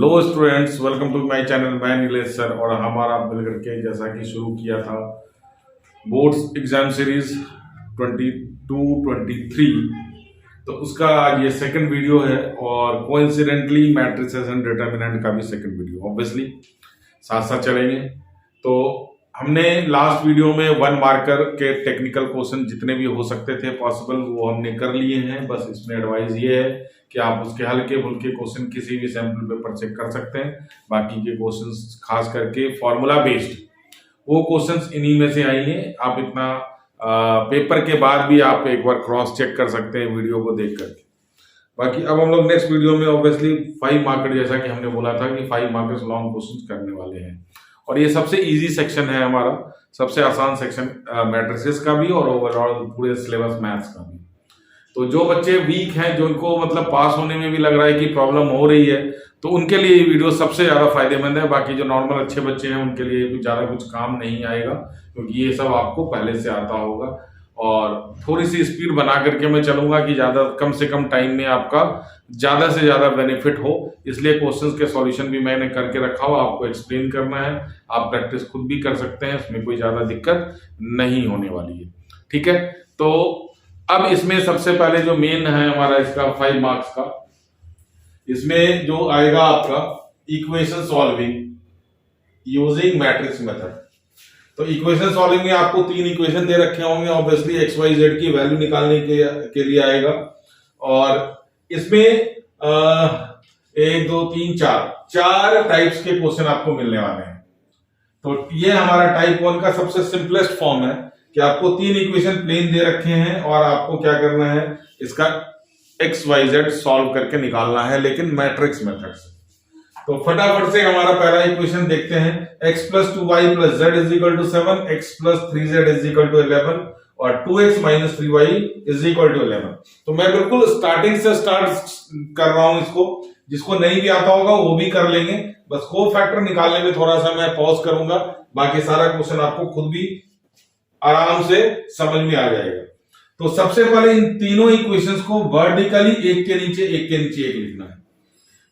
Hello students, welcome to my channel. मैं Nilesh sir और हमारा मिलकर के जैसा कि शुरू किया था बोर्ड्स एग्जाम सीरीज 22-23, तो उसका आज ये सेकंड वीडियो है और कोइंसिडेंटली मैट्रिसेस एंड डिटरमिनेंट का भी सेकंड वीडियो। ऑब्वियसली साथ साथ चलेंगे। तो हमने लास्ट वीडियो में 1 मार्कर के टेक्निकल क्वेश्चन जितने भी हो सकते थे पॉसिबल वो हमने कर लिए हैं। बस इसमें एडवाइस ये है कि आप उसके हल्के फुल्के क्वेश्चन किसी भी सैंपल पेपर चेक कर सकते हैं। बाकी के क्वेश्चंस खास करके फॉर्मूला बेस्ड वो क्वेश्चंस इन्हीं में से आएंगे। आप इतना पेपर के बाद भी आप एक बार क्रॉस चेक कर सकते हैं वीडियो को देख करके। बाकी अब हम लोग नेक्स्ट वीडियो में ऑब्वियसली 5 मार्कर, जैसा कि हमने बोला था कि 5 मार्कर्स लॉन्ग क्वेश्चन करने वाले हैं और ये सबसे इजी सेक्शन है हमारा, सबसे आसान सेक्शन मैट्रिसेस का भी और ओवरऑल पूरे सिलेबस मैथ्स का भी। तो जो बच्चे वीक हैं, जो उनको मतलब पास होने में भी लग रहा है कि प्रॉब्लम हो रही है, तो उनके लिए ये वीडियो सबसे ज्यादा फायदेमंद है। बाकी जो नॉर्मल अच्छे बच्चे हैं उनके लिए ज्यादा कुछ काम नहीं आएगा, क्योंकि ये सब आपको पहले से आता होगा। और थोड़ी सी स्पीड बना करके मैं चलूंगा कि ज्यादा कम से कम टाइम में आपका ज्यादा से ज्यादा बेनिफिट हो, इसलिए क्वेश्चंस के सॉल्यूशन भी मैंने करके रखा हुआ, आपको एक्सप्लेन करना है। आप प्रैक्टिस खुद भी कर सकते हैं, इसमें कोई ज्यादा दिक्कत नहीं होने वाली है। ठीक है, तो अब इसमें सबसे पहले जो मेन है हमारा इसका 5 मार्क्स का, इसमें जो आएगा आपका equation solving using matrix method. तो इक्वेशन सॉल्विंग में आपको 3 इक्वेशन दे रखे होंगे। ऑब्वियसली एक्स वाई जेड की वैल्यू निकालने के लिए आएगा और इसमें 1 2 3 4 टाइप्स के क्वेश्चन आपको मिलने वाले हैं। तो ये हमारा टाइप 1 का सबसे सिंपलेस्ट फॉर्म है कि आपको 3 इक्वेशन प्लेन दे रखे हैं और आपको क्या करना है, इसका एक्स वाई जेड सॉल्व करके निकालना है, लेकिन मैट्रिक्स मेथड से। तो फटाफट से हमारा पहला इक्वेशन देखते हैं। x + 2y + z = 7, x + 3z = 11 और 2x - 3y = 11। तो मैं बिल्कुल स्टार्टिंग से स्टार्ट कर रहा हूं इसको, जिसको नहीं भी आता होगा वो भी कर लेंगे। बस को फैक्टर निकालने में थोड़ा सा मैं पॉज करूंगा, बाकी सारा क्वेश्चन आपको खुद भी आराम से समझ में आ जाएगा। तो सबसे पहले इन तीनों इक्वेशंस को वर्टिकली एक के नीचे एक लिखना है।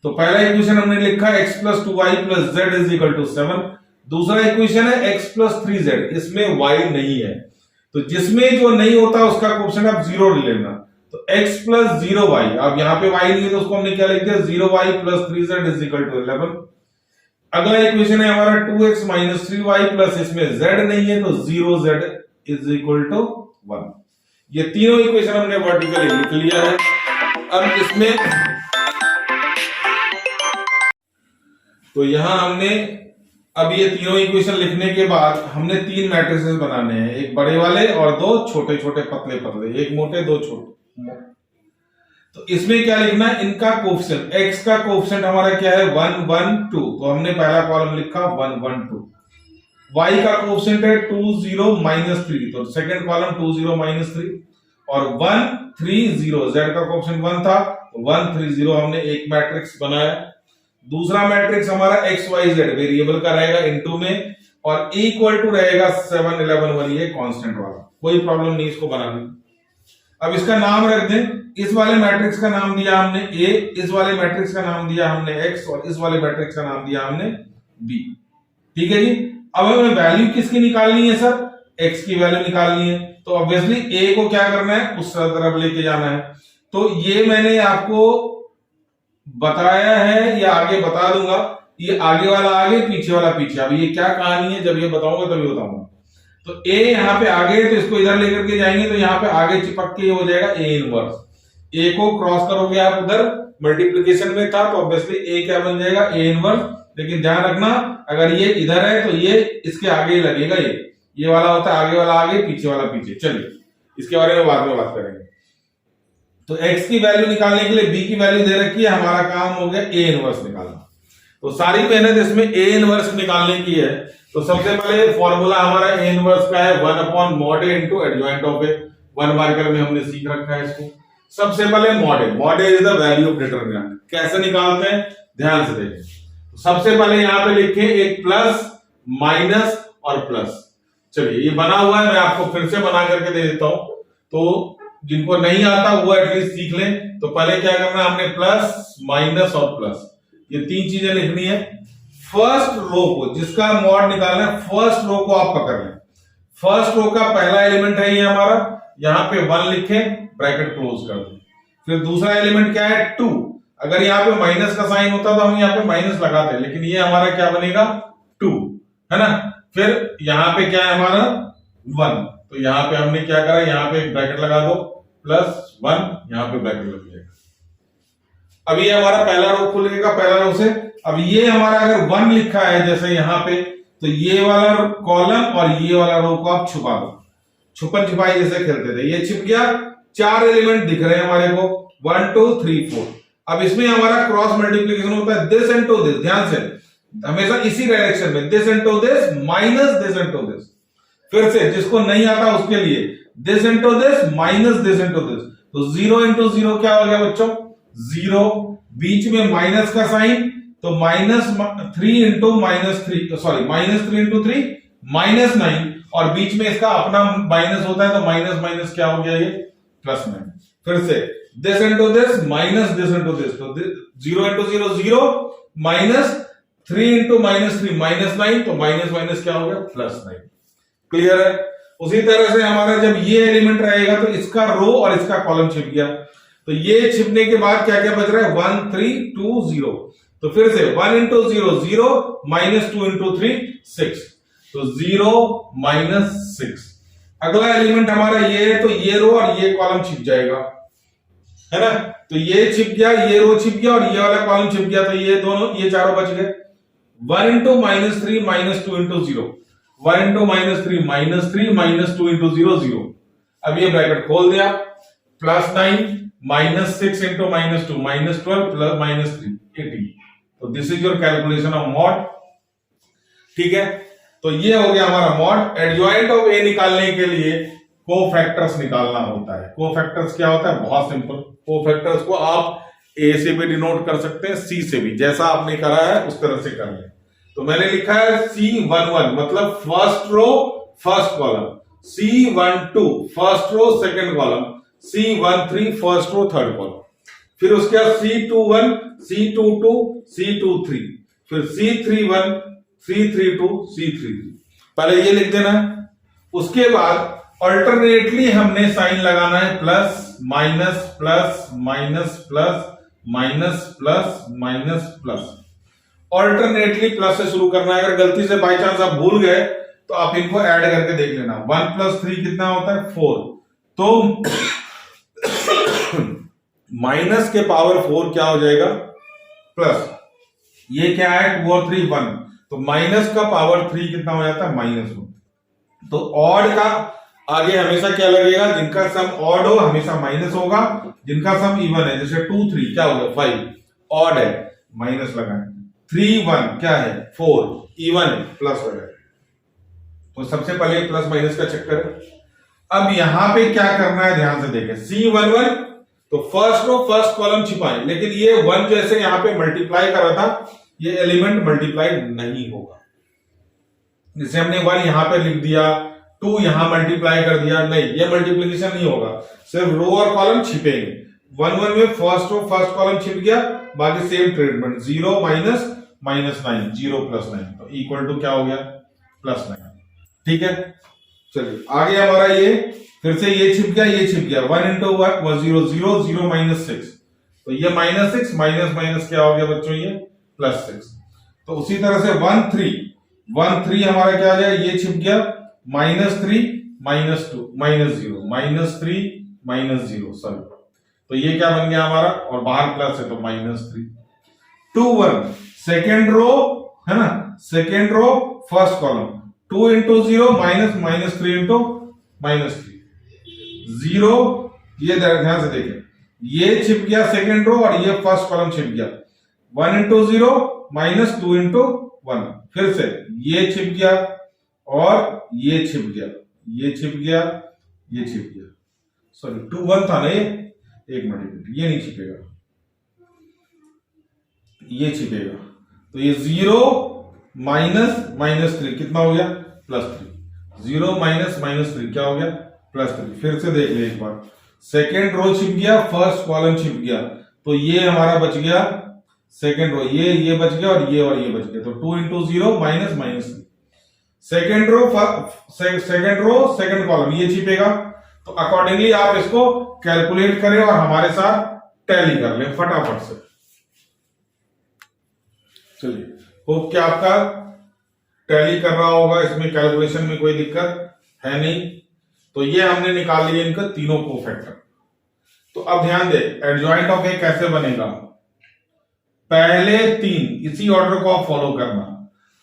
तो पहला इक्वेशन हमने लिखा x + 2y + z = 7। दूसरा इक्वेशन है x + 3z, इसमें y नहीं है, तो जिसमें जो नहीं होता उसका क्वेश्चन आप 0 ले लेना। तो x + 0y, अब यहाँ पे y नहीं है तो उसको हमने क्या लिख दिया, 0y + 3z = 11। अगला इक्वेशन है हमारा 2x - 3y प्लस इसमें z नहीं है तो 0z = 1। ये तीनों इक्वेशन हमने वर्टिकली लिख लिया है। अब इसमें तो यहां हमने अब ये तीनों इक्वेशन लिखने के बाद हमने 3 मैट्रिसेस बनाने हैं, एक बड़े वाले और 2 छोटे छोटे पतले पतले, एक मोटे 2 छोटे। तो इसमें क्या लिखना है, इनका कोएफिशिएंट, x का कोएफिशिएंट हमारा क्या है 1 1 2, तो हमने पहला कॉलम लिखा 1 1 2। y का कोएफिशिएंट है 2 0 - 3, तो सेकंड कॉलम 2 0 - 3 और 1 3 0। z का कोएफिशिएंट 1 था तो 1 3 0 हमने एक मैट्रिक्स बनाया। दूसरा मैट्रिक्स हमारा एक्स वाई जेड वेरिएबल का रहेगा इनटू में और इक्वल टू रहेगा 7 11 1, ये कांस्टेंट वाला, कोई प्रॉब्लम नहीं इसको बनाने। अब इसका नाम रख दें, इस वाले मैट्रिक्स का नाम दिया हमने a, इस वाले मैट्रिक्स का नाम दिया हमने x और इस वाले मैट्रिक्स का नाम दिया हमने b। ठीक है जी। अब हमें वैल्यू किसकी निकालनी है सर, x की वैल्यू निकालनी है। तो ऑब्वियसली a को क्या करना है, उस तरफ लेके जाना है। तो ये मैंने आपको बताया है या आगे बता दूंगा, ये आगे वाला आगे पीछे वाला पीछे। अब ये क्या कहानी है, जब ये बताऊंगा तभी बताऊंगा। तो a यहाँ पे आगे है तो इसको इधर लेकर के जाएंगे तो यहाँ पे आगे चिपक के ये हो जाएगा a इनवर्स। a को क्रॉस करोगे आप, उधर मल्टीप्लिकेशन में था तो ऑब्वियसली a क्या बन जाएगा, a इनवर्स। लेकिन ध्यान रखना, अगर ये इधर है तो ये इसके आगे लगेगा, ये वाला होता है आगे वाला आगे पीछे वाला पीछे। चलिए इसके बारे में बाद में बात करेंगे। तो x की वैल्यू निकालने के लिए b की वैल्यू दे रखी है, हमारा काम हो गया a इनवर्स निकालना। तो सारी मेहनत इसमें a इनवर्स निकालने की है। तो सबसे पहले फॉर्मूला हमारा a इनवर्स का है 1/mod a * adjoint of a। 1 marker में हमने सीख रखा है इसको। सबसे पहले mod a is the value of determinant. कैसे निकालते हैं, ध्यान से देखें। तो सबसे पहले यहां पे लिखें एक प्लस माइनस और प्लस। चलिए ये बना हुआ है, मैं आपको फिर से बना करके दे देता हूं, तो जिनको नहीं आता वो एटलीस्ट सीख लें। तो पहले क्या करना है, हमने प्लस माइनस और प्लस, ये 3 चीजें लिखनी है। फर्स्ट रो को, जिसका मॉड निकालना है, फर्स्ट रो को आप पकड़ लें। फर्स्ट रो का पहला एलिमेंट है ये हमारा, यहां पे 1 लिखे, ब्रैकेट क्लोज कर दें। फिर दूसरा एलिमेंट क्या है 2, अगर यहाँ पे माइनस का साइन होता तो हम यहाँ पे माइनस लगाते, लेकिन ये हमारा क्या बनेगा 2, है ना। फिर यहाँ पे क्या है हमारा 1, तो यहाँ पे हमने क्या करा, यहाँ पे एक ब्रैकेट लगा दो, +1, यहाँ पे ब्रैकेट लग जाएगा। अब ये हमारा पहला रो खुलेगा, पहला रो से। अब ये हमारा अगर 1 लिखा है जैसे यहाँ पे, तो ये वाला कॉलम और ये वाला रो को आप छुपा दो, छुपन छुपाई जैसे खेलते थे, ये छिप गया। 4 एलिमेंट दिख रहे हैं हमारे को, 1 2 3 4। अब इसमें हमारा क्रॉस मल्टीप्लीकेशन होता है, दिस इनटू दिस, ध्यान से हमेशा इसी डायरेक्शन में, this into this minus this into this. फिर से जिसको नहीं आता उसके लिए, this into this minus this into this, तो 0 इंटू 0 क्या हो गया बच्चों 0, बीच में माइनस का साइन, तो -3 इंटू -3, सॉरी -3 इंटू 3 -9, और बीच में इसका अपना माइनस होता है, तो माइनस माइनस क्या हो गया ये +9। फिर से this into this minus this into this, तो 0 इंटू 0 0, -3 इंटू -3 -9, तो माइनस माइनस क्या हो गया +9। क्लियर है। उसी तरह से हमारा जब ये एलिमेंट रहेगा तो इसका रो और इसका कॉलम छिप गया, तो ये छिपने के बाद क्या क्या बच रहा है 1 3 2 0, तो फिर से 1 इंटू 0 0, -2 इंटू 3 6, तो 0 -6। अगला एलिमेंट हमारा ये है, तो ये रो और ये कॉलम छिप जाएगा, है ना। तो ये छिप गया, ये रो छिप गया और ये वाला कॉलम छिप गया, तो ये दोनों, ये चारों बच गए। 1 इंटू -3 -2 इंटू 0, 1 इंटू -3 -3 -2 इंटू 0 0। अब ये ब्रैकेट खोल दिया, +9 -6 इंटू -2 -12 प्लस -3 18। तो this is your calculation of mod, ठीक है। तो ये हो गया हमारा मॉड। एडजॉइंट ऑफ ए निकालने के लिए कोफैक्टर्स निकालना होता है। कोफैक्टर्स क्या होता है, बहुत सिंपल। कोफैक्टर्स को आप ए से भी डिनोट कर सकते हैं, सी से भी, जैसा आपने करा है उस तरह से कर लें। तो मैंने लिखा है C11 मतलब first row first column, C12 first row second column, C13 first row third column, फिर उसके बाद C21 C22 C23, फिर C31 C32 C33। पहले ये लिख देना है। उसके बाद अल्टरनेटली हमने साइन लगाना है, plus minus plus minus plus minus plus minus plus, alternately plus से शुरू करना है। अगर गलती से बाई चांस आप भूल गए तो आप इनको ऐड करके देख लेना। 1 + 3 कितना होता है 4, तो माइनस के पावर 4 क्या हो जाएगा प्लस, ये क्या है 2 और 3 1, तो माइनस का पावर 3 कितना हो जाता है -1। तो ऑड का आगे हमेशा क्या लगेगा, जिनका सम ऑड हो हमेशा माइनस होगा, जिनका सम इवन है, जैसे 2 3 क्या हो गया 5, ऑड है माइनस लगाएं, 3 1 क्या है 4 इवन है प्लस हो जाएगा। तो सबसे पहले प्लस माइनस का चक्कर है। अब यहां पे क्या करना है ध्यान से देखें, C11 तो फर्स्ट रो फर्स्ट कॉलम छिपाएं, लेकिन ये 1 जैसे यहां पे मल्टीप्लाई कर रहा था, ये एलिमेंट मल्टीप्लाई नहीं होगा। जैसे हमने 1 यहां पे लिख दिया, 2 यहां मल्टीप्लाई कर दिया, नहीं, ये मल्टीप्लीकेशन नहीं होगा, सिर्फ रो और कॉलम छिपेंगे। 1 1 में फर्स्ट रो फर्स्ट कॉलम छिप गया, बाकी सेम ट्रीटमेंट, 0 माइनस -9 0 + 9, तो इक्वल टू क्या हो गया +9। ठीक है, चलिए आगे हमारा ये फिर से ये छिप गया, ये छिप गया, 1 × 1 0 0 0 -6, तो ये -6 माइनस माइनस क्या हो गया बच्चों ये +6। तो उसी तरह से 1 3 हमारा क्या आ जाएगा, ये छिप गया, -3 -2 -0 -3 -0 तो ये क्या बन गया हमारा, और बाहर प्लस है तो -3। 2 1 सेकेंड रो है ना, सेकेंड रो फर्स्ट कॉलम, 2 × 0 -3 × -3 0, ये ध्यान से देखें, ये छिप गया सेकेंड रो और ये फर्स्ट कॉलम छिप गया, 1 × 0 -2 × 1, फिर से ये छिप गया और ये छिप गया, ये छिप गया, ये छिप गया, सॉरी 2 1 था ना ये, एक मिनट, ये नहीं छिपेगा, ये छिपेगा, तो ये 0 -3 कितना हो गया +3, 0 -3 क्या हो गया +3। फिर से देख ले एक बार, सेकेंड रो छिप गया, फर्स्ट कॉलम छिप गया, तो ये हमारा बच गया सेकेंड रो ये बच गया और ये बच गया, तो 2 into 0 minus minus 3। Second row second column ये छिपेगा, तो अकॉर्डिंगली आप इसको कैलकुलेट करें और हमारे साथ टैली कर लें फटाफट से। चलिए, होप कि आपका टैली कर रहा होगा, इसमें कैलकुलेशन में कोई दिक्कत है नहीं। तो ये हमने निकाल लिए इनका तीनों कोफैक्टर। तो अब ध्यान दे, एडजॉइंट ऑफ ए कैसे बनेगा। पहले 3 इसी ऑर्डर को आप फॉलो करना।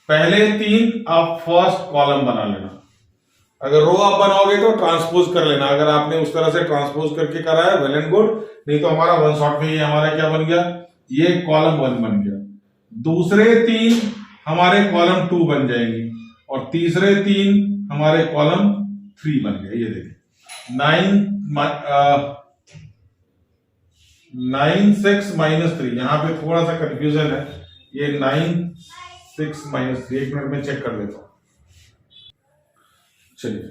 पहले 3 आप फर्स्ट कॉलम बना लेना। अगर रो आप बनाओगे तो ट्रांसपोज कर लेना। अगर आपने उस तरह से ट्रांसपोज करके करा है वेल एंड गुड, नहीं तो हमारा वन शॉट में ये हमारा क्या बन गया, ये कॉलम 1 बन गया। दूसरे 3 हमारे कॉलम 2 बन जाएंगे और तीसरे 3 हमारे कॉलम 3 बन गए। ये देखिए 9 6 माइनस 3, यहां पे थोड़ा सा कंफ्यूजन है। ये 9 6 माइनस 3, 1 मिनट में चेक कर लेता हूं। चलिए,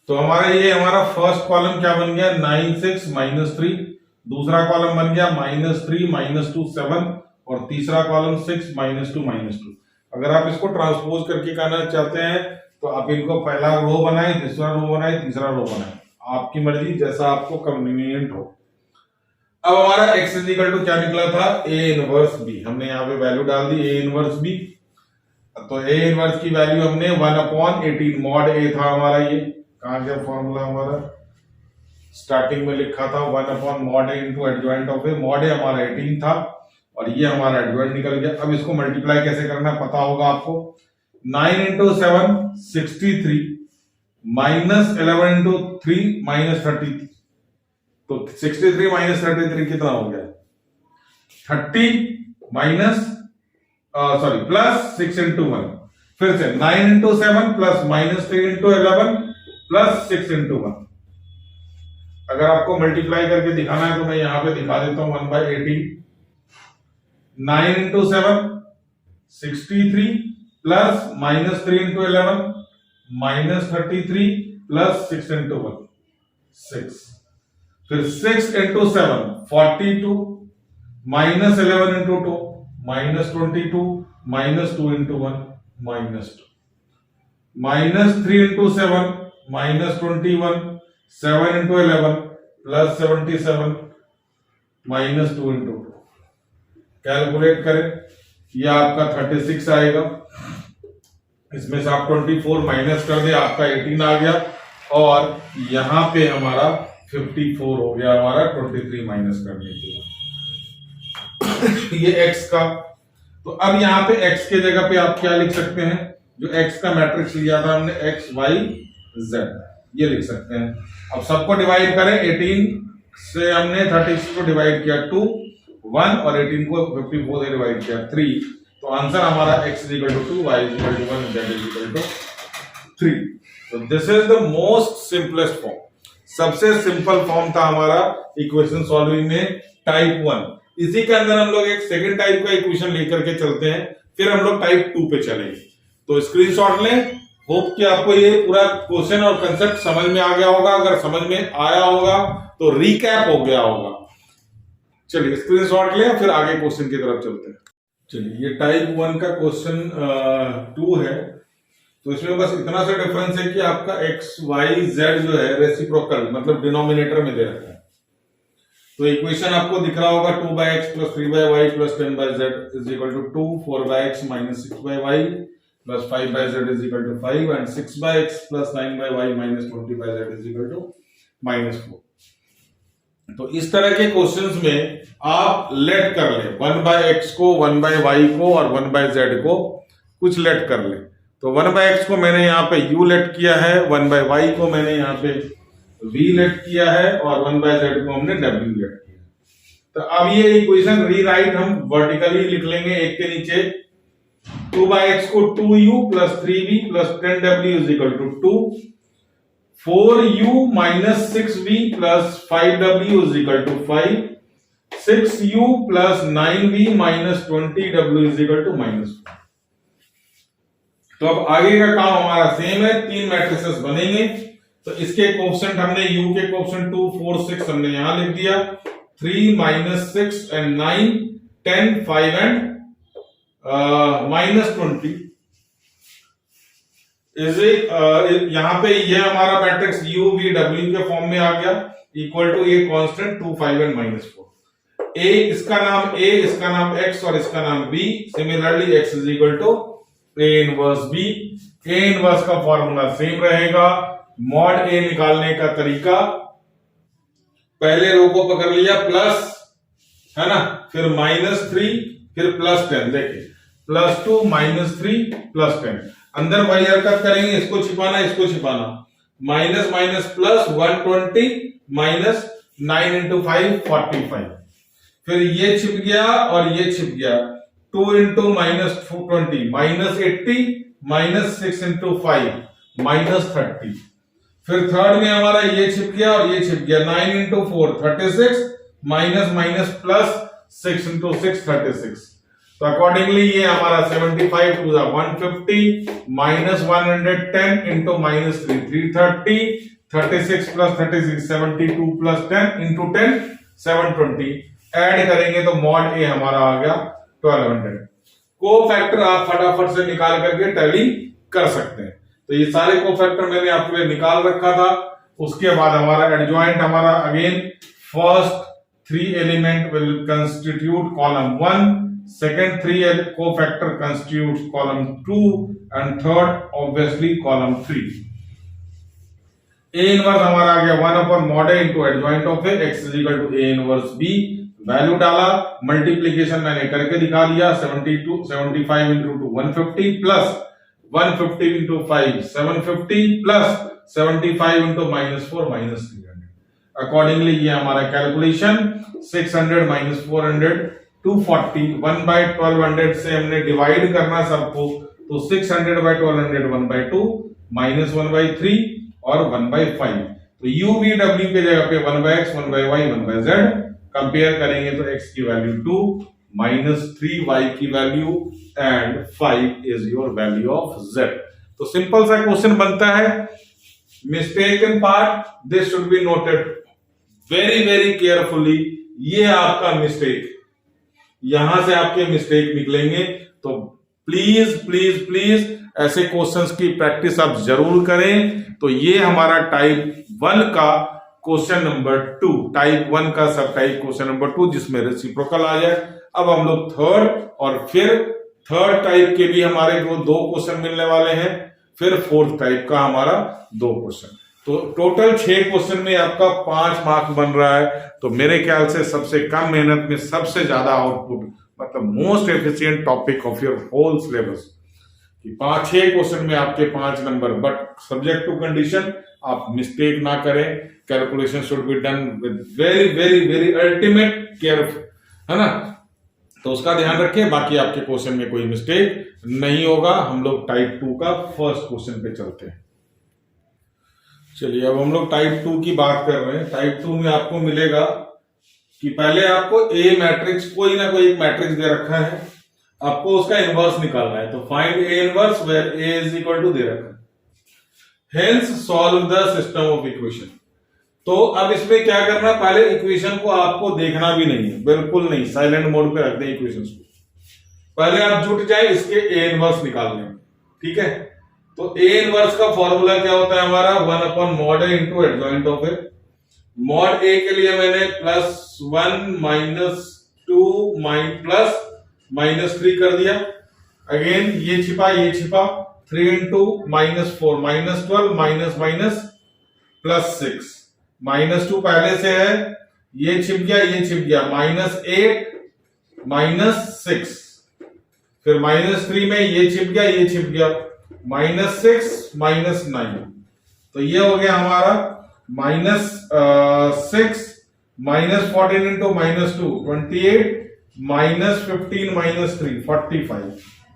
तो हमारा फर्स्ट कॉलम क्या बन गया, 9 6 माइनस 3। दूसरा कॉलम बन गया -3 -2 7 और तीसरा कॉलम 6 -2 -2। अगर आप इसको ट्रांसपोज करके करना चाहते हैं तो आप इनको पहला रो बनाए, दूसरा रो बनाए, तीसरा रो बनाए, आपकी मर्जी, जैसा आपको कन्वीनियंट हो। अब हमारा x इक्वल टू क्या निकला था, a इनवर्स b। हमने यहाँ पे वैल्यू डाल दी a इनवर्स b। तो a इनवर्स की वैल्यू हमने 1/18 मॉड a था हमारा। ये कहां गया फॉर्मूला हमारा, स्टार्टिंग में लिखा था 1/mod a into adjoint of a। Mod a हमारा 18 था और ये हमारा एडजॉइंट निकल गया। अब इसको मल्टीप्लाई कैसे करना है पता होगा आपको। 9 इंटू 7 63 माइनस 11 इंटू 3 माइनस 33। तो 63 माइनस 33 कितना हो गया, 30 माइनस सॉरी प्लस 6 इंटू 1। फिर से 9 into 7 plus minus 3 into 11 plus 6 into 1। अगर आपको मल्टीप्लाई करके दिखाना है तो मैं यहां पे दिखा देता हूं 1/18। 9 into 7 63 plus minus 3 into 11 minus 33 plus 6 into 1 6। फिर 6 into 7 42 minus 11 into 2 minus 22 minus 2 into 1 minus 2 minus 3 into 7 minus 21 7 into 11 plus 77 minus 2 into 2। Calculate करें, यह आपका 36 आएगा। इसमें से आप 24 माइनस कर दे, आपका 18 आ गया और यहां पे हमारा 54 हो गया हमारा 23 माइनस करने के लिए। ये x का, तो अब यहाँ पे x के जगह पे आप क्या लिख सकते हैं, जो x का मैट्रिक्स लिया था हमने x y z, ये लिख सकते हैं। अब सबको डिवाइड करें, 18 से हमने 36 को डिवाइड किया 2 1 और 18 को 54 से डिवाइड किया 3। तो आंसर हमारा x is equal to 2, y is equal to 1, z is equal to 3। तो this is the most simplest form. सबसे सिंपल फॉर्म था हमारा इक्वेशन सॉल्विंग में टाइप 1। इसी के अंदर हम लोग एक सेकंड टाइप का इक्वेशन लेकर के चलते हैं, फिर हम लोग टाइप 2 पे चलेंगे। तो स्क्रीनशॉट लें। होप कि आपको ये पूरा क्वेश्चन और कंसेप्ट समझ में आ गया होगा। अगर समझ में आया होगा तो रिकैप हो गया होगा। चलिए स्क्रीनशॉट लें, फिर आगे क्वेश्चन की तरफ चलते हैं। चलिए, ये टाइप 1 का क्वेश्चन 2 है। तो इसमें बस इतना सा डिफरेंस है कि आपका x y z जो है रेसिप्रोकल, मतलब डिनोमिनेटर में दे रखा है। तो इक्वेशन आपको दिख रहा होगा 2/x plus 3/y plus 10/z is equal to 2, 4/x minus 6/y plus 5/z is equal to 5 and 6/x plus 9/y minus 20/z is equal to -4। तो इस तरह के क्वेश्चंस में आप लेट कर ले, 1/x को, 1/y को और 1/z को कुछ लेट कर ले। तो 1/x को मैंने यहाँ पे u लेट किया है, 1/y को मैंने यहाँ पे v लेट किया है और 1/z को हमने w लेट किया है। तो अब ये इक्वेशन रीराइट हम वर्टिकली लिख लेंगे एक के नीचे। 2/x को 2u plus 3v plus 10w is equal to 2, 4u minus 6v plus 5w is equal to 5, 6u plus 9v minus 20w is equal to -4। तो अब आगे का काम हमारा सेम है, 3 मैट्रिसेस बनेंगे। तो इसके कोएफिशिएंट हमने u के कोएफिशिएंट 2 4 6 हमने यहां लिख दिया, 3 -6 एंड 9 10, 5 एंड -20 इज यहां पे ये हमारा मैट्रिक्स U V W के फॉर्म में आ गया, equal to a constant 2, 5 and -4। ए इसका नाम A, इसका नाम X और इसका नाम B। Similarly X is equal to A inverse B। A inverse का फॉर्मूला सेम रहेगा। मॉड A निकालने का तरीका, पहले रो को पकड़ लिया प्लस, है ना, फिर -3, फिर +10। देखिए +2 -3 +10, अंदर वही हरकत करेंगे, इसको छिपाना इसको छिपाना, minus minus plus 120 minus 9 into 5 45, फिर ये छिप गया और ये छिप गया, 2 इंटू -20 -80 माइनस 6 इंटू 5 -30, फिर थर्ड में हमारा ये छिप गया और ये छिप गया, 9 into 4 36 minus minus plus 6 into 6 36। तो अकॉर्डिंगली ये हमारा 75 to 150 minus 110 into -3 330, 36 plus 36 72 plus 10 into 10 720, add करेंगे तो मॉड ए हमारा आ गया 1200। को फैक्टर आप फटाफट से निकाल करके टैली कर सकते हैं। तो ये सारे को फैक्टर मैंने आपके लिए निकाल रखा था। उसके बाद हमारा एडजॉइंट हमारा again first 3 element will constitute column 1, second 3 cofactor constitutes column 2 and third obviously column 3। A inverse हमारा आ गया 1 upon mod A into adjoint of A, x is equal to A inverse B। Value डाला, multiplication मैंने करके दिखा लिया, 75 into 2 150 plus 150 into 5 750 plus 75 into -4 -300। Accordingly ये हमारा calculation 600 minus 400 240, 1/1200 से हमने डिवाइड करना सबको, तो 600/1200 1/2 माइनस 1/3 और 1/5। तो u v w के जगह पे 1/x 1/y 1/z कंपेयर करेंगे तो x की वैल्यू 2 -3y की value and 5 is your value of z। तो सिंपल सा क्वेश्चन बनता है। Mistake in part, this should be noted very very carefully. ये आपका मिस्टेक, यहां से आपके मिस्टेक निकलेंगे, तो प्लीज प्लीज प्लीज ऐसे क्वेश्चंस की प्रैक्टिस आप जरूर करें। तो ये हमारा टाइप 1 का क्वेश्चन नंबर 2, टाइप 1 का सब टाइप क्वेश्चन नंबर 2 जिसमें रेसिप्रोकल आ जाए। अब हम लोग थर्ड और फिर थर्ड टाइप के भी हमारे को 2 क्वेश्चन मिलने वाले हैं, फिर फोर्थ टाइप का हमारा 2 क्वेश्चन। तो टोटल 6 क्वेश्चन में आपका 5 मार्क्स बन रहा है। तो मेरे ख्याल से सबसे कम मेहनत में सबसे ज्यादा आउटपुट, मतलब most efficient topic of your whole syllabus, कि 5-6 क्वेश्चन में आपके 5 number, but subject to condition आप मिस्टेक ना करें। Calculation should be done with very very very ultimate care, है ना। तो उसका ध्यान रखें, बाकी आपके क्वेश्चन में कोई मिस्टेक नहीं होगा। हम लोग टाइप 2 का फर्स्ट क्वेश्चन पे चलते हैं। चलिए अब हम लोग टाइप 2 की बात कर रहे हैं। टाइप 2 में आपको मिलेगा कि पहले आपको ए मैट्रिक्स, कोई ना कोई एक मैट्रिक्स दे रखा है, आपको उसका इनवर्स निकालना है। तो find A inverse where A is equal to दे रखा है, hence solve the system of equation. तो अब इसमें क्या करना, पहले इक्वेशन को आपको देखना भी नहीं है, बिल्कुल नहीं, साइलेंट मोड पे रख दें इक्वेशन को। पहले आप जुट जाए इसके ए इनवर्स निकालने में, ठीक है। तो ए इनवर्स का फॉर्मूला क्या होता है हमारा, 1 upon mod A into adjoint of A. Mod A के लिए मैंने +1 -2 प्लस -3 कर दिया। अगेन ये छिपा ये छिपा, 3 इंटू -4 -12 माइनस माइनस +6, -2 पहले से है, ये छिप गया ये छिप गया, -8 -6, फिर -3 में ये छिप गया ये छिप गया, -6 -9। तो ये हो गया हमारा -6 -14 इंटू -2 28 -15 -3 45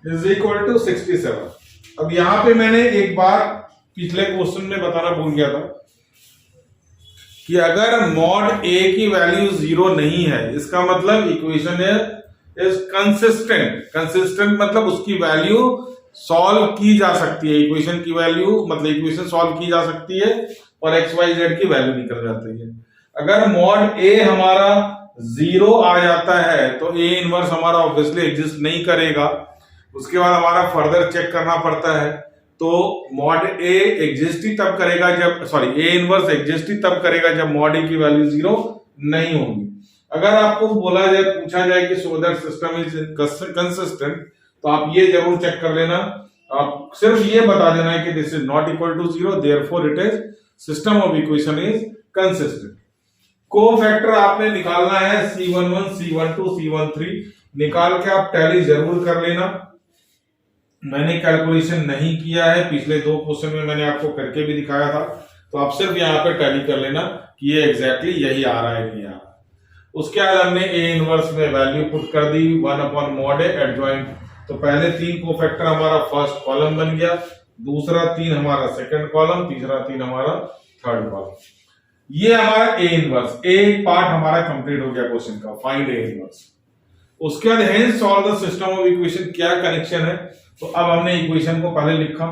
इज इक्वल टू 67। अब यहां पे मैंने एक बार पिछले क्वेश्चन में बताना भूल गया था कि अगर मॉड ए की वैल्यू 0 नहीं है, इसका मतलब इक्वेशन इज कंसिस्टेंट। कंसिस्टेंट मतलब उसकी वैल्यू सॉल्व की जा सकती है, इक्वेशन की वैल्यू मतलब इक्वेशन सॉल्व की जा सकती है और एक्स वाई जेड की वैल्यू निकल जाती है। अगर मॉड ए हमारा जीरो आ जाता है तो ए इनवर्स हमारा ऑब्वियसली एग्जिस्ट नहीं करेगा। उसके बाद हमारा फर्दर चेक करना पड़ता है। तो मॉड ए एग्जिस्ट ही तब करेगा जब, सॉरी, ए इनवर्स एग्जिस्ट ही तब करेगा जब मॉड ए की वैल्यू जीरो नहीं होगी। अगर आपको बोला जाए, पूछा जाए कि so that system is consistent, तो आप ये जरूर चेक कर लेना। आप सिर्फ ये बता देना है कि this is not equal to zero, therefore it is system of equation is consistent. Cofactor आपने निकालना है C11, C12, C13, निकाल के आप टैली जरूर कर लेना। मैंने कैलकुलेशन नहीं किया है, पिछले दो क्वेश्चन में मैंने आपको करके भी दिखाया था, तो आप सिर्फ यहाँ पे टैली कर लेना कि ये एग्जैक्टली यही आ रहा है कि यहाँ। उसके बाद हमने ए इनवर्स में वैल्यू पुट कर दी 1/mod A एडजॉइंट। तो पहले 3 कोफैक्टर हमारा फर्स्ट कॉलम बन गया, दूसरा 3 हमारा सेकंड कॉलम, तीसरा 3 हमारा थर्ड कॉलम। ये हमारा ए इनवर्स, एक पार्ट हमारा कंप्लीट हो गया क्वेश्चन का, फाइंड ए इनवर्स। उसके बाद hence solve the system of equation, क्या कनेक्शन है। तो अब हमने इक्वेशन को पहले लिखा,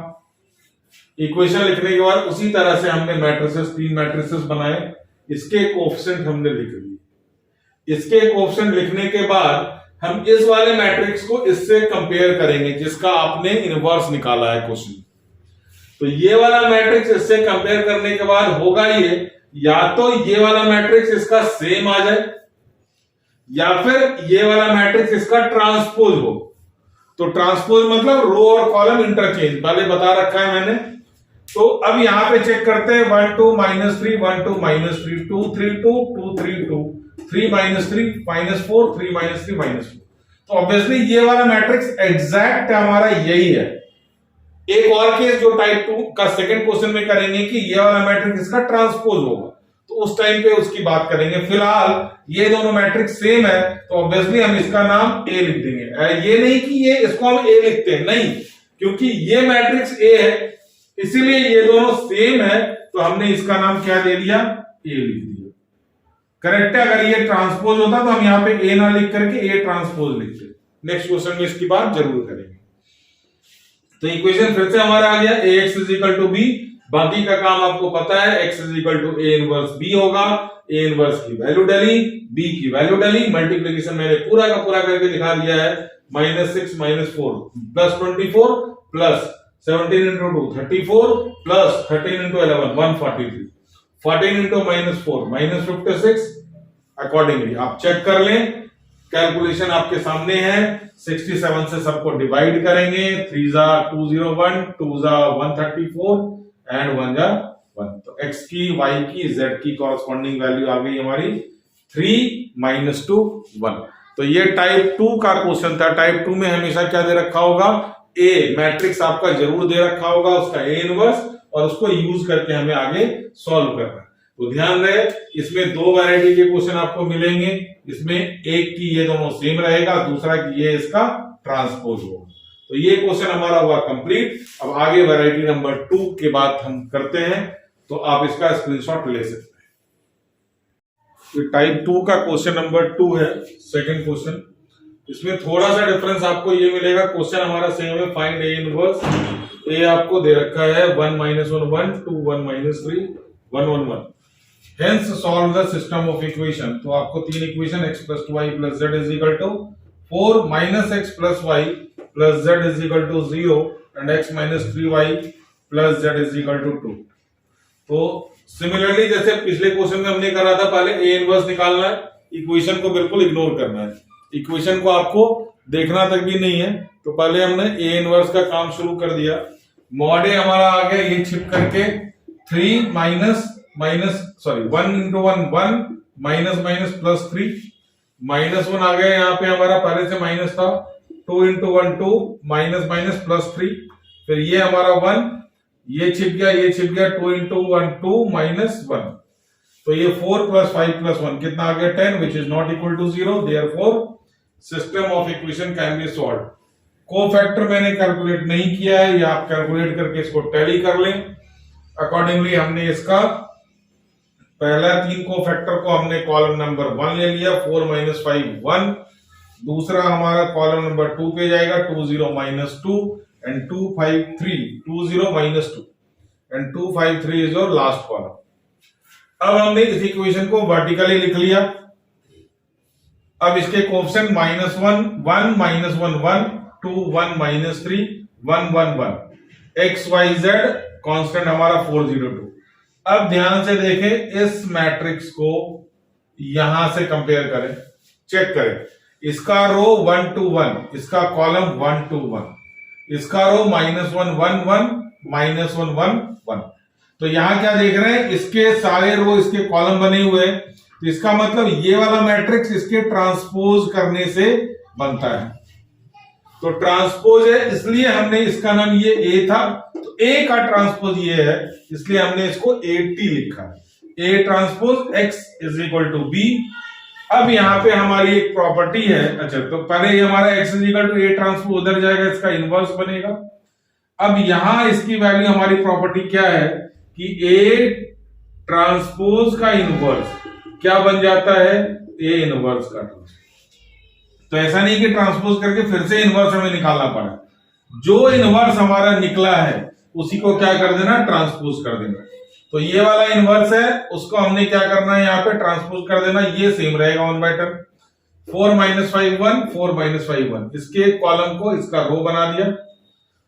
इक्वेशन लिखने के बाद उसी तरह से हमने मैट्रिसेस, 3 मैट्रिसेस बनाए, इसके कोएफिशिएंट हमने लिख दिए। इसके कोएफिशिएंट लिखने के बाद हम इस वाले मैट्रिक्स को इससे कंपेयर करेंगे जिसका आपने इनवर्स निकाला है क्वेश्चन। तो ये वाला मैट्रिक्स इससे कंपेयर करने के बाद होगा ये, या तो ये वाला मैट्रिक्स इसका सेम आ जाए या फिर ये वाला मैट्रिक्स इसका ट्रांसपोज हो। तो ट्रांसपोज मतलब रो और कॉलम इंटरचेंज, पहले बता रखा है मैंने। तो अब यहां पे चेक करते हैं 1 2 -3 1 2 -3 2 3 2 2 3 2 3 -3 -4 3 -3 -4। तो ऑब्वियसली ये वाला मैट्रिक्स एग्जैक्ट हमारा यही है। एक और केस जो टाइप 2 का सेकंड क्वेश्चन में करेंगे कि ये वाला मैट्रिक्स इसका ट्रांसपोज होगा, तो उस टाइम पे उसकी बात करेंगे। फिलहाल ये दोनों मैट्रिक्स सेम है, तो ऑब्वियसली हम इसका नाम ए लिख देंगे। ये नहीं कि ये इसको हम ए लिखते हैं, नहीं, क्योंकि ये मैट्रिक्स ए है इसीलिए ये दोनों सेम है, तो हमने इसका नाम क्या दे दिया, ए लिख दिया। करेक्ट है। अगर ये ट्रांसपोज होता तो हम यहाँ पे ए ना लिख करके ए ट्रांसपोज लिखते। नेक्स्ट क्वेश्चन में इसकी बात जरूर करेंगे। तो इक्वेशन फिर से हमारा आ गया ax = b। बाकी का काम आपको पता है, x = a इनवर्स b होगा। a इनवर्स की वैल्यू डाली, b की वैल्यू डाली, मल्टीप्लिकेशन मैंने पूरा का पूरा करके दिखा दिया है। -6 -4 +24 प्लस 17 × 2 34 प्लस 13 × 11 143 14 × -4 -56। अकॉर्डिंगली आप चेक कर लें, कैलकुलेशन आपके सामने है। 67 से सबको डिवाइड करेंगे, 3 × 201 2 × 134 एंड 1 × 1। तो x की, y की, z की कॉरस्पॉन्डिंग वैल्यू आ गई हमारी 3 - 2 1। तो ये टाइप 2 का क्वेश्चन था। टाइप 2 में हमेशा क्या दे रखा होगा, ए मैट्रिक्स आपका जरूर दे रखा होगा, उसका ए इनवर्स, और उसको यूज करके हमें आगे सॉल्व करना है। तो ध्यान रहे, इसमें 2 वैरायटी के क्वेश्चन आपको मिलेंगे। इसमें एक की ये दोनों सेम रहेगा, दूसरा की ये इसका ट्रांसपोज होगा। तो ये क्वेश्चन हमारा हुआ कंप्लीट। अब आगे वैरायटी नंबर 2 के बाद हम करते हैं, तो आप इसका स्क्रीनशॉट ले सकते हैं। तो टाइप 2 का क्वेश्चन नंबर 2 है, सेकंड क्वेश्चन। इसमें थोड़ा सा डिफरेंस आपको ये मिलेगा, क्वेश्चन हमारा सेम है, फाइंड ए इनवर्स। ए आपको दे रखा है 1 - 1 1 2 1 -3 1 1 1। Hence solve the system of equation। तो आपको 3 equation x + y + z = 4 - x + y + z = 0 and x - 3y + z = 2। तो सिमिलरली जैसे पिछले क्वेश्चन में हमने करा था, पहले ए इनवर्स निकालना है, इक्वेशन को बिल्कुल इग्नोर करना है, इक्वेशन को आपको देखना तक भी नहीं है। तो पहले हमने ए इनवर्स का काम शुरू कर दिया। मॉड ए हमारा आ गया, ये छिप करके 3 - 1 × 1 1 +3 -1 आ गया। यहाँ पे हमारा पहले से माइनस था, 2 × 1 2 -3, फिर ये हमारा 1, ये छिप गया, ये छिप गया, 2 × 1 2 -1। तो ये 4 + 5 + 1 कितना आ गया, 10, which is not equal to 0। Therefore system of equation can be solved. Cofactor मैंने कैलकुलेट नहीं किया है, या आप कैलकुलेट करके इसको टैली कर लें। अकॉर्डिंगली हमने इसका पहला 3 कोफैक्टर को हमने कॉलम नंबर 1 ले लिया, 4 - 5 1। दूसरा हमारा कॉलम नंबर 2 पे जाएगा, 2 0 - 2 and 2 5 3 2 0 - 2 and 2 5 3 is your last column. अब हमने इस इक्वेशन को वर्टिकली लिख लिया। अब इसके coefficient -1 1 -1 1 2 1 -3 1 1 1 x Y Z constant हमारा 402। अब ध्यान से देखें, इस मैट्रिक्स को यहां से कंपेयर करें, चेक करें, इसका रो 1 2 1, इसका कॉलम 1 2 1, इसका रो -1 1 1 -1 1 1। तो यहां क्या देख रहे हैं, इसके सारे रो इसके कॉलम बने हुए हैं, तो इसका मतलब ये वाला मैट्रिक्स इसके ट्रांसपोज करने से बनता है। तो ट्रांसपोज है, इसलिए हमने इसका नाम ये ए था, तो ए का ट्रांसपोज ये है, इसलिए हमने इसको AT लिखा है। A transpose X is equal to B. अब यहां पे हमारी एक प्रॉपर्टी है, अच्छा तो पहले ये हमारा X is equal to A transpose उधर जाएगा, इसका इनवर्स बनेगा। अब यहां इसकी वैल्यू, हमारी प्रॉपर्टी क्या है कि ए ट्रांसपोज का इनवर्स क्या बन जाता है, ए इनवर्स का ट्रांसपोज। तो ऐसा नहीं कि ट्रांसपोज करके फिर से इनवर्स हमें निकालना पड़ा, जो इनवर्स हमारा निकला है उसी को क्या कर देना, ट्रांसपोज कर देना। तो ये वाला इनवर्स है, उसको हमने क्या करना है, यहाँ पे ट्रांसपोज कर देना, ये सेम रहेगा 1/10। 4 - 5 1 4 - 5 1, इसके कॉलम को इसका रो बना दिया,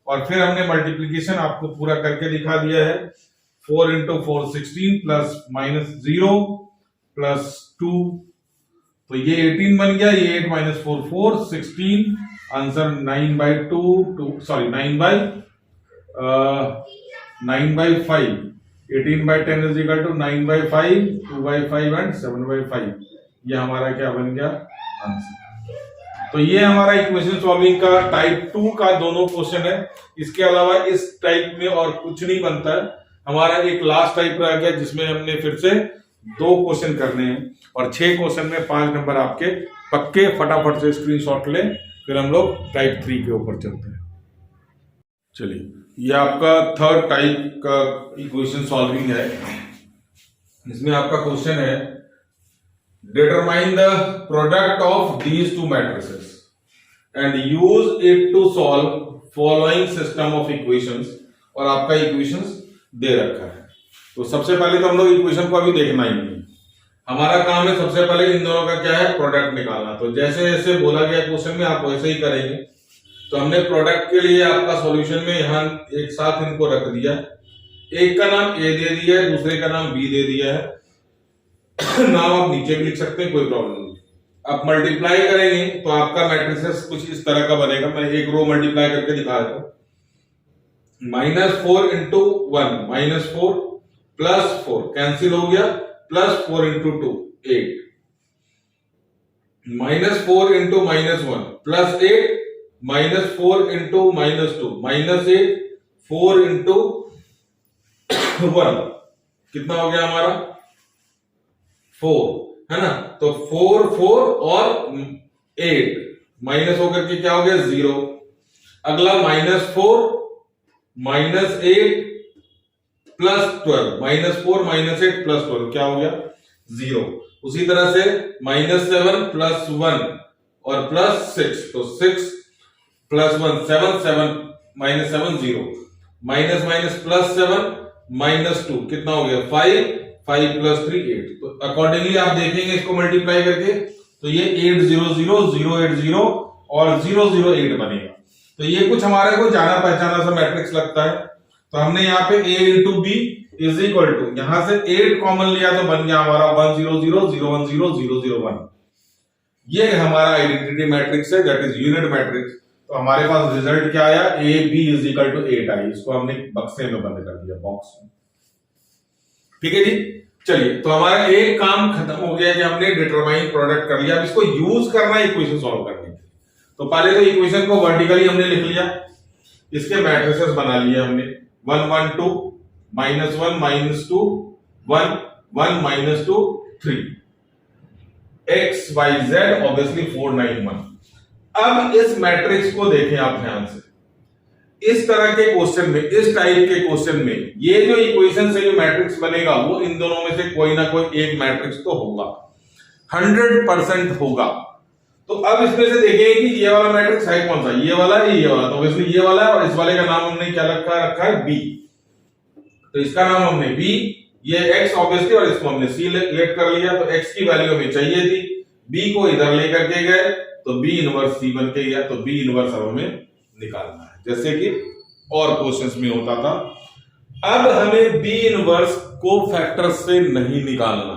और फिर हमने मल्टीप्लीकेशन आपको पूरा करके दिखा दिया है। 4 × 4 16 प्लस -0 प्लस 2, तो ये 18 बन गया, ये 8 - 4 4 16, answer 9/5। 18/10 is equal to 9/5, 2/5 and 7/5। ये हमारा क्या बन गया, आंसर। तो ये हमारा इक्वेशन सॉल्विंग का टाइप 2 का दोनों क्वेश्चन है। इसके अलावा इस टाइप में और कुछ नहीं बनता है। हमारा एक लास्ट टाइप रह गया, जिसमें हमने फिर से 2 क्वेश्चन करने हैं, और 6 क्वेश्चन में 5 नंबर आपके पक्के। फटाफट से स्क्रीनशॉट लें, फिर हम लोग टाइप 3 के ऊपर चलते हैं। चलिए, ये आपका थर्ड टाइप का इक्वेशन सॉल्विंग है। इसमें आपका क्वेश्चन है, determine the product of these 2 matrices and use it to solve following system of equations. और आपका इक्वेशंस दे रखा है। तो सबसे पहले तो हम लोग इक्वेशन को अभी देखना ही नहीं, हमारा काम है सबसे पहले इन दोनों का क्या है, प्रोडक्ट निकालना। तो जैसे जैसे बोला गया क्वेश्चन में, आप वैसे ही करेंगे। तो हमने प्रोडक्ट के लिए आपका सॉल्यूशन में यहां एक साथ इनको रख दिया, एक का नाम ए दे दिया है, दूसरे का नाम बी दे दिया है। नाम आप नीचे भी लिख सकते हैं, कोई प्रॉब्लम नहीं। आप मल्टीप्लाई करेंगे तो आपका मैट्रिसेस कुछ इस तरह का बनेगा। मैं एक रो मल्टीप्लाई करके दिखा देता हूं। -4 × 1 -4 प्लस 4 कैंसिल हो गया, प्लस 4 × 2 8, -4 × -1 प्लस 8, -4 × -2 -8, 4 × 1 कितना हो गया हमारा, 4 है ना। तो 4 4 और 8 माइनस होकर के क्या हो गया, 0। अगला -4 -8 प्लस 12, -4 -8 प्लस 12 क्या हो गया, 0। उसी तरह से -7 प्लस 1 और प्लस 6, तो 6 प्लस 1 7 7 -7 0, माइनस प्लस 7 -2 कितना हो गया, 5 5 प्लस 3 8। तो अकॉर्डिंगली आप देखेंगे इसको मल्टीप्लाई करके, तो ये 8 0 0 0 8 0 और 0 0 8 बनेगा। तो ये कुछ हमारे को जाना पहचाना सा मैट्रिक्स लगता है। तो हमने यहाँ पे a × b is equal to, यहां से 8 कॉमन लिया तो बन गया हमारा 1 0 0 0 1 0 0 0 1। ये हमारा आइडेंटिटी मैट्रिक्स है, दैट इज यूनिट मैट्रिक्स। तो हमारे पास रिजल्ट क्या आया, a b is equal to 8 I. इसको हमने बक्से में बंद कर दिया, बॉक्स में। ठीक है जी, चलिए। तो हमारा एक काम खत्म हो गया कि हमने डिटरमाइन प्रोडक्ट कर लिया। अब इसको यूज करना है इक्वेशन सॉल्व करने के लिए। तो पहले तो इक्वेशन को वर्टिकली हमने लिख लिया, इसके मैट्रिसेस बना लिए हमने 1 1 2 -1 -2 1 1 -2 3 x y z ऑब्वियसली 4 9 1। अब इस मैट्रिक्स को देखें आप ध्यान से। इस तरह के क्वेश्चन में, इस टाइप के क्वेश्चन में, ये जो इक्वेशन से जो मैट्रिक्स बनेगा वो इन दोनों में से कोई ना कोई एक मैट्रिक्स तो होगा, 100% होगा। तो अब इसमें से देखेंगे कि ये वाला मैट्रिक्स है कौन सा, ये वाला है, ये वाला। तो ऑब्वियसली ये वाला है, और इस वाले का नाम हमने क्या रखा है, बी। तो इसका नाम हमने बी, ये x ऑब्वियसली, और इसको हमने सी लेट कर लिया। तो x की वैल्यू हमें चाहिए थी, बी को इधर लेकर के गए तो बी इनवर्स सी बन के गया, तो बी इनवर्स अब हमें निकालना है, जैसे कि और क्वेश्चंस में होता था। अब हमें बी इनवर्स को फैक्टर से नहीं निकालना,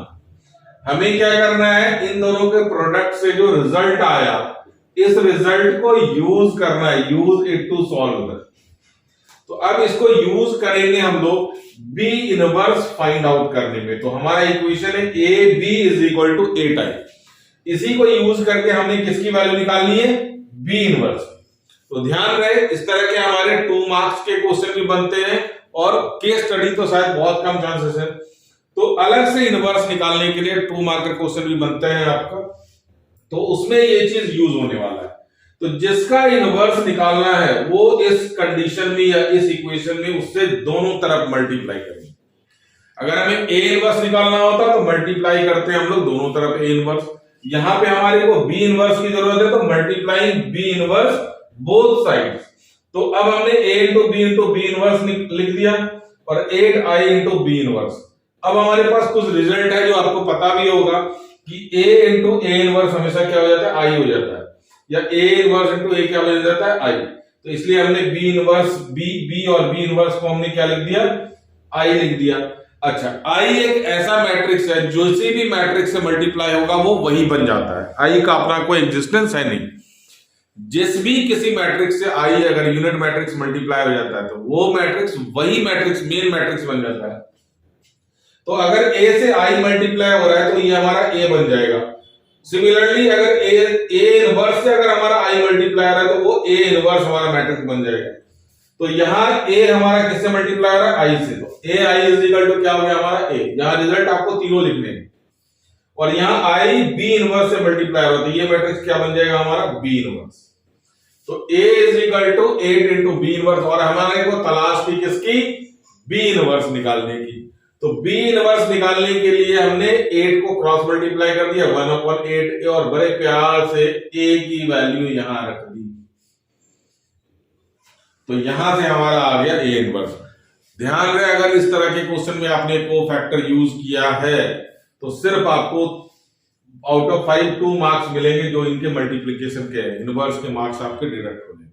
हमें क्या करना है, इन दोनों के प्रोडक्ट से जो रिजल्ट आया इस रिजल्ट को यूज करना है, use it to solve that. तो अब इसको यूज करेंगे हम लोग बी इनवर्स फाइंड आउट करने में। तो हमारा इक्वेशन है A B is equal to A type, इसी को यूज करके हमने किसकी वैल्यू निकालनी है, बी इनवर्स। तो ध्यान रहे इस तरह के हमारे 2 मार्क्स के क्वेश्चन भी बनते हैं और केस स्टडी तो शायद बहुत कम चांसेस है, तो अलग से इनवर्स निकालने के लिए 2 मार्क के क्वेश्चन भी बनते हैं आपका, तो उसमें ये चीज यूज होने वाला है। तो जिसका इनवर्स निकालना है वो इस कंडीशन में या इस इक्वेशन में उससे दोनों तरफ मल्टीप्लाई करेंगे। अगर हमें ए इनवर्स निकालना होता तो मल्टीप्लाई करते हैं हम लोग दोनों तरफ ए इनवर्स, यहां पे हमारे को बी इनवर्स की जरूरत है तो multiplying B inverse both sides. तो अब हमने a इंटू बी इनवर्स लिख दिया और 8i इंटू बी इनवर्स। अब हमारे पास कुछ रिजल्ट है जो आपको पता भी होगा कि a इंटू ए इनवर्स हमेशा क्या हो जाता है, i हो जाता है, या a इनवर्स इंटू a क्या हो जाता है, i। तो इसलिए हमने बी इनवर्स बी और बी इनवर्स को हमने क्या लिख दिया, i लिख दिया। अच्छा, i एक ऐसा मैट्रिक्स है जो किसी भी मैट्रिक्स से मल्टीप्लाई होगा वो वही बन जाता है, i का अपना कोई एग्जिस्टेंस है नहीं। जिस भी किसी मैट्रिक्स से i अगर यूनिट मैट्रिक्स मल्टीप्लाई हो जाता है तो वो मैट्रिक्स वही मैट्रिक्स मेन मैट्रिक्स बन जाता है। तो अगर a से i मल्टीप्लाई हो रहा है तो ये हमारा a बन जाएगा। सिमिलरली अगर a इनवर्स से अगर हमारा i मल्टीप्लाई हो रहा है तो वो a इनवर्स हमारा मैट्रिक्स बन जाएगा। तो यहाँ a हमारा किससे मल्टीप्लाई हो रहा है, i से, तो a i is equal to क्या हो गया हमारा a। यहाँ रिजल्ट आपको तीनों लिखने हैं और यहाँ i b इनवर्स से मल्टीप्लाई हो रहा है तो ये मैट्रिक्स क्या बन जाएगा हमारा, b इनवर्स। तो a is equal to 8 into B inverse, और हमारे को तलाश थी किसकी, b इनवर्स निकालने की। तो b इनवर्स निकालने के लिए हमने 8 को क्रॉस मल्टीप्लाई कर दिया 1/8 और बड़े प्यार से a की वैल्यू यहां रख दी, तो यहां से हमारा आ गया a इनवर्स। ध्यान रहे अगर इस तरह के क्वेश्चन में आपने को फैक्टर यूज किया है तो सिर्फ आपको आउट ऑफ 5 2 मार्क्स मिलेंगे जो इनके मल्टीप्लिकेशन के हैं, इनवर्स के मार्क्स आपके डिडक्ट होंगे।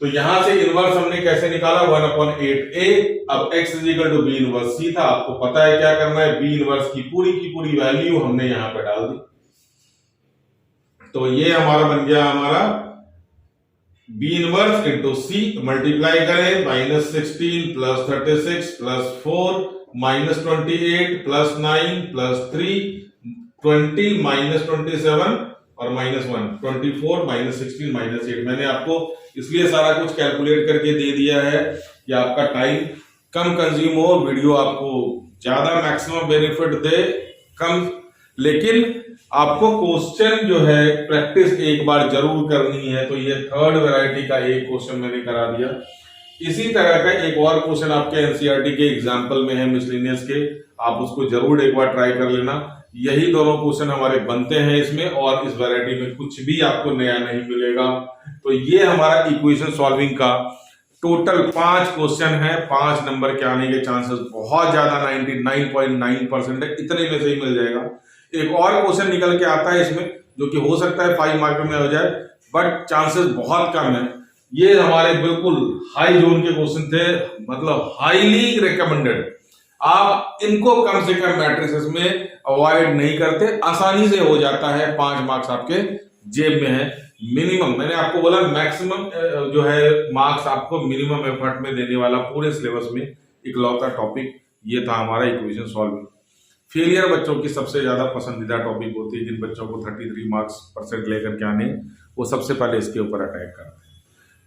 तो यहां से इनवर्स हमने कैसे निकाला, 1/8a। अब x is equal to B inverse C था, आपको पता है क्या करना है, बी इनवर्स की पूरी वैल्यू हमने यहां पे डाल दी। तो ये हमारा बन गया हमारा बी इनवर्स इंटू सी, मल्टीप्लाई करें -16 प्लस 36 प्लस 4 -28 प्लस 9 प्लस 3 20 -27 और -1 24 -16 -8। मैंने आपको इसलिए सारा कुछ कैलकुलेट करके दे दिया है कि आपका टाइम कम कंज्यूम हो, वीडियो आपको ज्यादा मैक्सिमम बेनिफिट दे कम, लेकिन आपको क्वेश्चन जो है प्रैक्टिस एक बार जरूर करनी है। तो ये 3rd वैरायटी का एक क्वेश्चन मैंने करा दिया। इसी तरह का एक और क्वेश्चन आपके एनसीईआरटी के एग्जाम्पल में है मिसलेनियस के, आप उसको जरूर एक बार ट्राई कर लेना। यही दोनों क्वेश्चन हमारे बनते हैं इसमें, और इस वैरायटी में कुछ भी आपको नया नहीं मिलेगा। तो ये हमारा इक्वेशन सॉल्विंग का टोटल 5 क्वेश्चन है। 5 नंबर के आने के चांसेस बहुत ज्यादा 99.9% है, इतने में से ही मिल जाएगा। एक और क्वेश्चन निकल के आता है इसमें जो कि हो सकता है 5 मार्क में हो जाए, बट चांसेस बहुत कम है। ये हमारे बिल्कुल हाई जोन के क्वेश्चन थे, मतलब हाईली रिकमेंडेड। आप इनको कम से कम मैट्रिसेस में अवॉइड नहीं करते, आसानी से हो जाता है। 5 मार्क्स आपके जेब में है मिनिमम। मैंने आपको बोला मैक्सिमम जो है मार्क्स आपको मिनिमम एफर्ट में देने वाला पूरे सिलेबस में इकलौता टॉपिक ये था हमारा इक्वेशन सॉल्विंग। फेलियर बच्चों की सबसे ज्यादा पसंदीदा टॉपिक होती है, जिन बच्चों को 33 % लेकर के आने वो सबसे पहले इसके ऊपर अटैक करते हैं।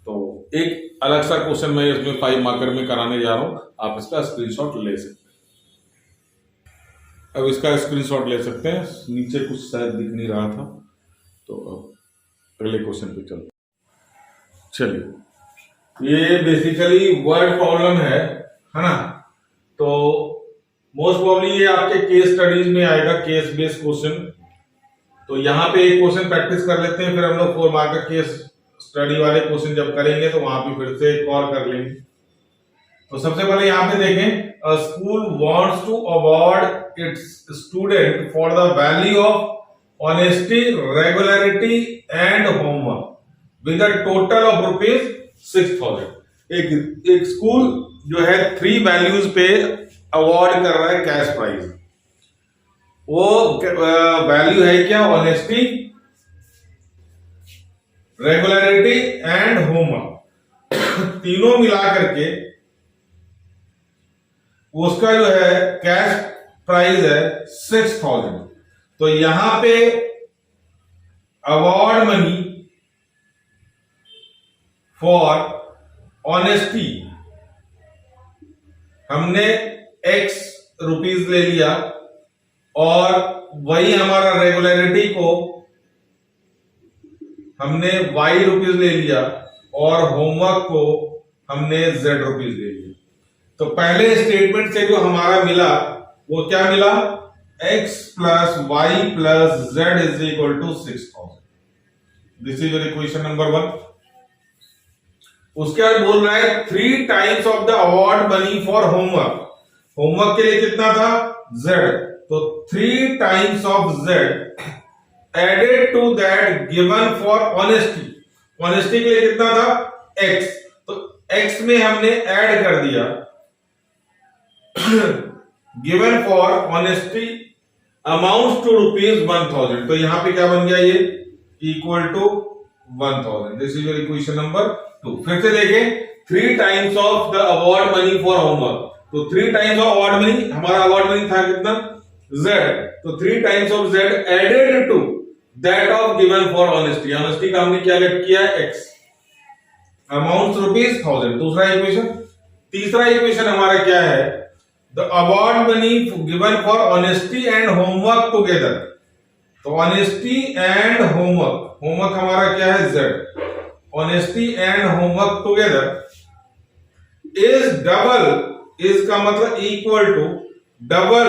तो एक अलग सा क्वेश्चन मैं इसमें 5 मार्कर में कराने जा रहा हूं, आप इसका स्क्रीनशॉट ले सकते हैं। अब इसका स्क्रीनशॉट ले सकते हैं, नीचे कुछ शायद दिख नहीं रहा था, तो अब अगले क्वेश्चन पे चलते। चलिए, ये बेसिकली वर्ड प्रॉब्लम है ना। तो मोस्ट प्रॉब्ली ये आपके केस स्टडीज में आएगा, केस बेस्ड क्वेश्चन। तो यहाँ पे एक क्वेश्चन प्रैक्टिस कर लेते हैं, फिर हम लोग 4 मार्क केस स्टडी वाले क्वेश्चन जब करेंगे तो वहां पे फिर से एक और कर लेंगे। तो सबसे पहले यहाँ पे देखें, school wants to award its student for the value of honesty, regularity and homework with a total of ₹6,000। एक स्कूल जो है 3 वैल्यूज पे अवार्ड कर रहा है कैश प्राइज। वो वैल्यू है क्या? Honesty, regularity and homework. तीनों मिला करके उसका जो है कैश प्राइस है 6,000। तो यहां पे अवार्ड मनी फॉर ऑनेस्टी हमने X रुपीस ले लिया, और वही हमारा रेगुलरिटी को हमने Y रुपीस ले लिया, और होमवर्क को हमने Z रुपीस ले लिया। तो पहले स्टेटमेंट से जो हमारा मिला वो क्या मिला? X plus Y plus Z is equal to 6,000। This is your equation number 1। उसके बाद बोल रहा है 3 times of the award money for homework. Homework के लिए कितना था? Z। तो 3 times of Z added to that given for honesty. Honesty के लिए कितना था? X। तो X में हमने ऐड कर दिया given for honesty amount to ₹1,000। तो यहां पे क्या बन गया? ये equal to 1,000। This is your equation number 2। फिर से देखें, 3 times of the award money for homework. तो 3 टाइम्स ऑफ अवार्ड मनी, हमारा अवार्ड मनी था कितना? Z। तो 3 times of Z added to that of given for honesty. Honesty का हमने क्या लेट किया? X। अमाउंट ₹1,000। दूसरा इक्वेशन। तीसरा इक्वेशन हमारा क्या है? The award money given for honesty and homework together. तो ऑनेस्टी एंड होमवर्क, होमवर्क हमारा क्या है? Z। Honesty and homework together is double. Is का मतलब इक्वल टू, डबल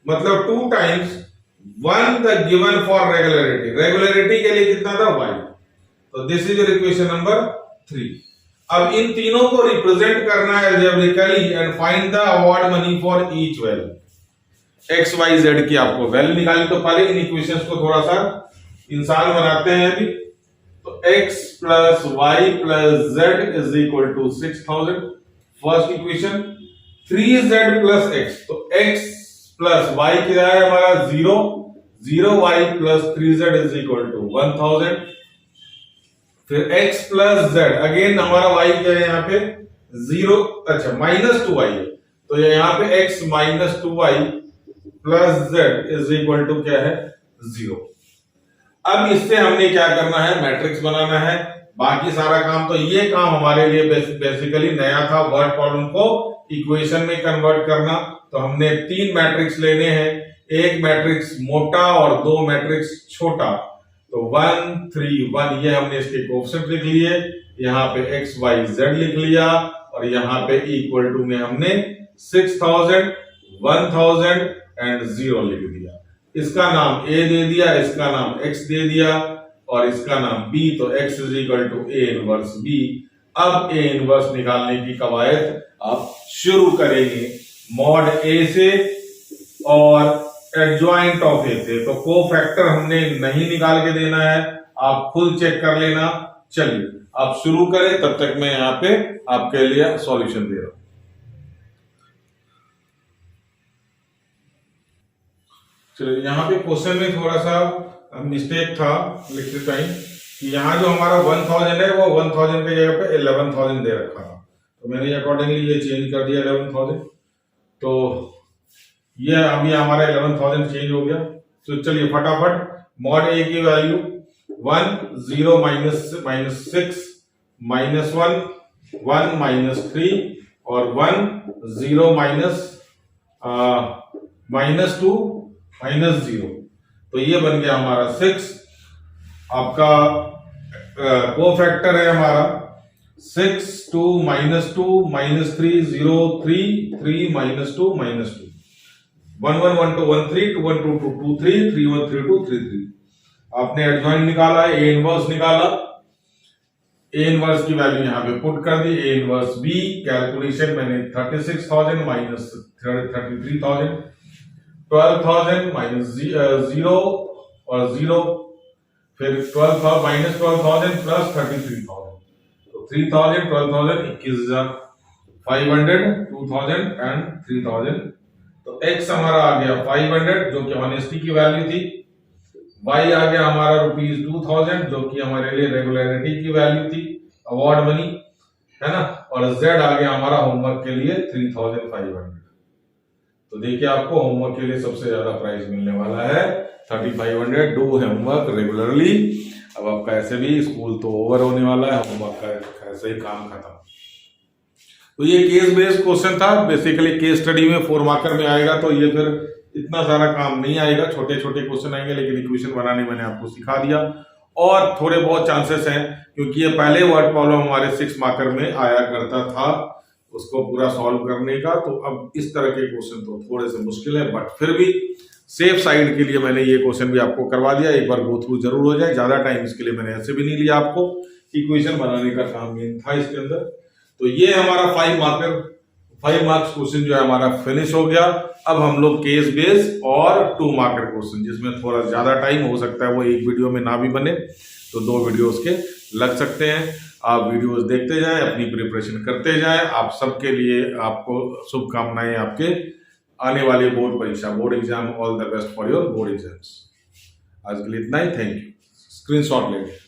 मतलब 2 times 1 the given for regularity. Regularity के लिए कितना था? Y। तो this is your equation number 3। अब इन तीनों को रिप्रेजेंट करना है algebraically and find the award money for each value. X, Y, Z की आपको वैल्यू निकालनी। तो पहले इन इक्वेशंस को थोड़ा सा इंसान बनाते हैं अभी। तो X plus Y plus Z is equal to 6,000। First equation. 3Z plus X। तो X प्लस Y क्या है हमारा? 0। 0Y plus 3Z is equal to 1,000। फिर X प्लस Z, अगेन हमारा Y क्या है यहाँ पे? 0, अच्छा -2Y है। तो यहाँ पे X minus 2Y plus Z is equal to क्या है? 0। अब इससे हमने क्या करना है? मैट्रिक्स बनाना है। बाकी सारा काम, तो ये काम हमारे लिए बेसिकली नया था, वर्ड प्रॉब्लम को इक्वेशन में कन्वर्ट करना। तो हमने 3 मैट्रिक्स लेने हैं, एक मैट्रिक्स मोटा और 2 मैट्रिक्स छोटा। तो 1 3 1 ये हमने इसके कोएफिशिएंट लिख लिए, यहाँ पे X Y Z लिख लिया, और यहाँ पे इक्वल टू में हमने 6,000 1000 एंड 0 लिख दिया। इसका नाम A दे दिया, इसका नाम X दे दिया, और इसका नाम B। तो X is equal to A inverse B। अब A इनवर्स निकालने की कवायद आप शुरू करेंगे मॉड A से और एडजॉइंट ऑफ A से। तो कोफैक्टर हमने नहीं निकाल के देना है, आप खुद चेक कर लेना। चलिए आप शुरू करें, तब तक मैं यहाँ पे आपके लिए सॉल्यूशन दे रहा हूं। चलिए, यहाँ पे क्वेश्चन में थोड़ा सा मिस्टेक था लिखते टाइम, कि यहाँ जो हमारा 1000 है वो 1000 की जगह पे 11,000 दे रखा था। तो मैंने अकॉर्डिंगली ये चेंज कर दिया 11,000। तो ये अभी हमारा 11,000 चेंज हो गया। तो चलिए फटाफट मॉड A की वैल्यू 1 0 माइनस 6 -1 1 -3 और 1 0 -2 -0। तो ये बन गया हमारा 6। आपका कोफैक्टर है हमारा 6 2 -2 -3 0 3 3 -2 -2 1 1 1 2 1 3 2 1 2 2 2 3 3 1 3 2 3 3। आपने एडजॉइंट निकाला, A इनवर्स निकाला, A इनवर्स की वैल्यू यहाँ पे पुट कर दी। A इनवर्स B कैलकुलेशन मैंने 36,000 -33,000 12,000 -0 और 0, फिर 12 माइनस 12,000 प्लस 33,000, तो 3,000, 12,000, 21,000, 500, 2,000 एंड 3,000। तो x हमारा आ गया 500 जो कि ऑनेस्टी की वैल्यू थी, y आ गया हमारा ₹2,000 जो कि हमारे लिए रेगुलरिटी की वैल्यू थी, अवार्ड मनी, है ना, और z आ गया हमारा होमवर्क के लिए 3,500। तो देखिए आपको होमवर्क के लिए सबसे ज्यादा प्राइस मिलने वाला है 3,500। Do homework regularly. अब आपका ऐसे भी स्कूल तो ओवर होने वाला है, होमवर्क का ऐसे ही काम खत्म। तो ये केस बेस्ड क्वेश्चन था, बेसिकली केस स्टडी में 4 मार्कर में आएगा, तो ये फिर इतना सारा काम नहीं आएगा, छोटे छोटे क्वेश्चन आएंगे, लेकिन इक्वेशन बनाने मैंने आपको सिखा दिया। और थोड़े बहुत चांसेस हैं, क्योंकि ये पहले वर्ड प्रॉब्लम हमारे 6 मार्कर में आया करता था, उसको पूरा सॉल्व करने का। तो अब इस तरह के क्वेश्चन तो थोड़े से मुश्किल है, बट फिर भी सेफ साइड के लिए मैंने ये क्वेश्चन भी आपको करवा दिया। एक बार गो थ्रू जरूर हो जाए, ज्यादा टाइम इसके लिए मैंने ऐसे भी नहीं लिया, आपको इक्वेशन बनाने का काम मेन था इसके अंदर। तो ये हमारा 5 मार्क्स क्वेश्चन जो है हमारा फिनिश हो गया। अब हम लोग केस बेस और 2 मार्कर क्वेश्चन, जिसमें थोड़ा ज्यादा टाइम हो सकता है, वो एक वीडियो में ना भी बने तो 2 वीडियो उसके लग सकते हैं। आप वीडियोस देखते जाएं, अपनी प्रिपरेशन करते जाएं। आप सबके लिए आपको शुभकामनाएं, आपके आने वाले बोर्ड परीक्षा, board exam. All the best for your board exams. आज के लिए इतना ही, थैंक यू। स्क्रीनशॉट लेंगे।